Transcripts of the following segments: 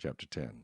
Chapter 10.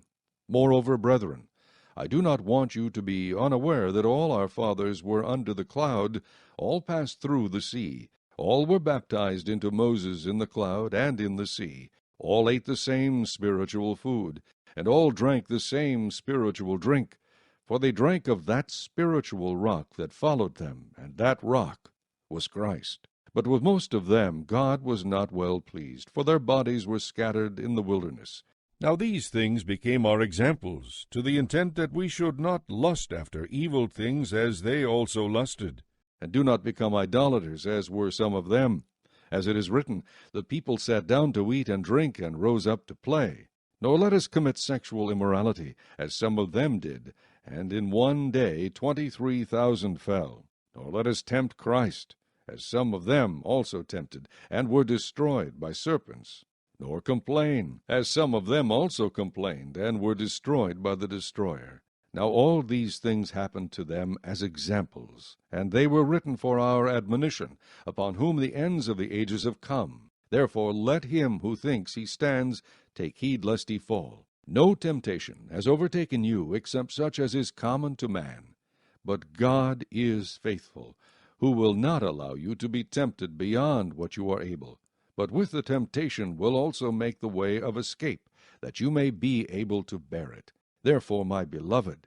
Moreover, brethren, I do not want you to be unaware that all our fathers were under the cloud, all passed through the sea, all were baptized into Moses in the cloud and in the sea, all ate the same spiritual food, and all drank the same spiritual drink, for they drank of that spiritual rock that followed them, and that rock was Christ. But with most of them God was not well pleased, for their bodies were scattered in the wilderness. Now these things became our examples, to the intent that we should not lust after evil things as they also lusted. And do not become idolaters, as were some of them. As it is written, the people sat down to eat and drink, and rose up to play. Nor let us commit sexual immorality, as some of them did, and in one day 23,000 fell. Nor let us tempt Christ, as some of them also tempted, and were destroyed by serpents. Nor complain, as some of them also complained, and were destroyed by the destroyer. Now all these things happened to them as examples, and they were written for our admonition, upon whom the ends of the ages have come. Therefore let him who thinks he stands take heed lest he fall. No temptation has overtaken you, except such as is common to man. But God is faithful, who will not allow you to be tempted beyond what you are able, but with the temptation will also make the way of escape, that you may be able to bear it. Therefore, my beloved,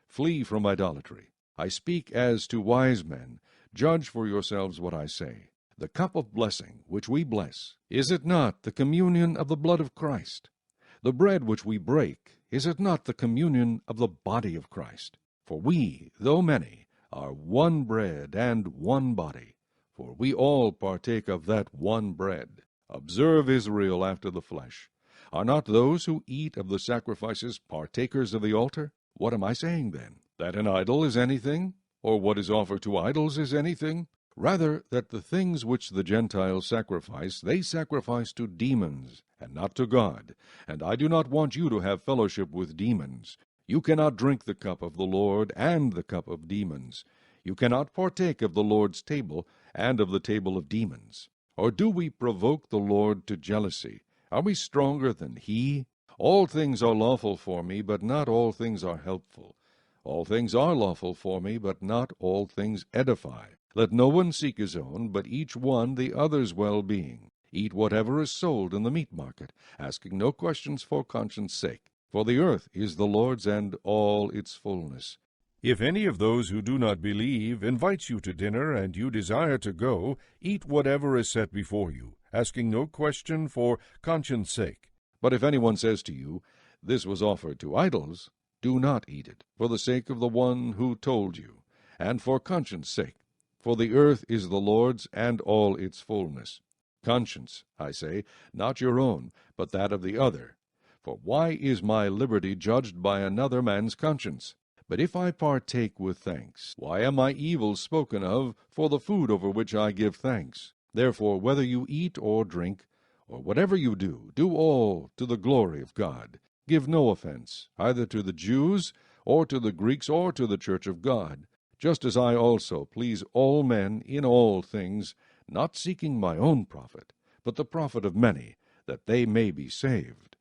flee from idolatry. I speak as to wise men. Judge for yourselves what I say. The cup of blessing which we bless, is it not the communion of the blood of Christ? The bread which we break, is it not the communion of the body of Christ? For we, though many, are one bread and one body, for we all partake of that one bread. Observe Israel after the flesh. Are not those who eat of the sacrifices partakers of the altar? What am I saying then? That an idol is anything? Or what is offered to idols is anything? Rather, that the things which the Gentiles sacrifice, they sacrifice to demons, and not to God. And I do not want you to have fellowship with demons. You cannot drink the cup of the Lord and the cup of demons. You cannot partake of the Lord's table and of the table of demons. Or do we provoke the Lord to jealousy? Are we stronger than he? All things are lawful for me, but not all things are helpful. All things are lawful for me, but not all things edify. Let no one seek his own, but each one the other's well-being. Eat whatever is sold in the meat market, asking no questions for conscience' sake. For the earth is the Lord's and all its fullness. If any of those who do not believe invites you to dinner, and you desire to go, eat whatever is set before you, asking no question for conscience' sake. But if anyone says to you, this was offered to idols, do not eat it, for the sake of the one who told you, and for conscience' sake. For the earth is the Lord's and all its fullness. Conscience, I say, not your own, but that of the other. For why is my liberty judged by another man's conscience? But if I partake with thanks, why am I evil spoken of for the food over which I give thanks? Therefore, whether you eat or drink, or whatever you do, do all to the glory of God. Give no offense, either to the Jews, or to the Greeks, or to the church of God, just as I also please all men in all things, not seeking my own profit, but the profit of many, that they may be saved.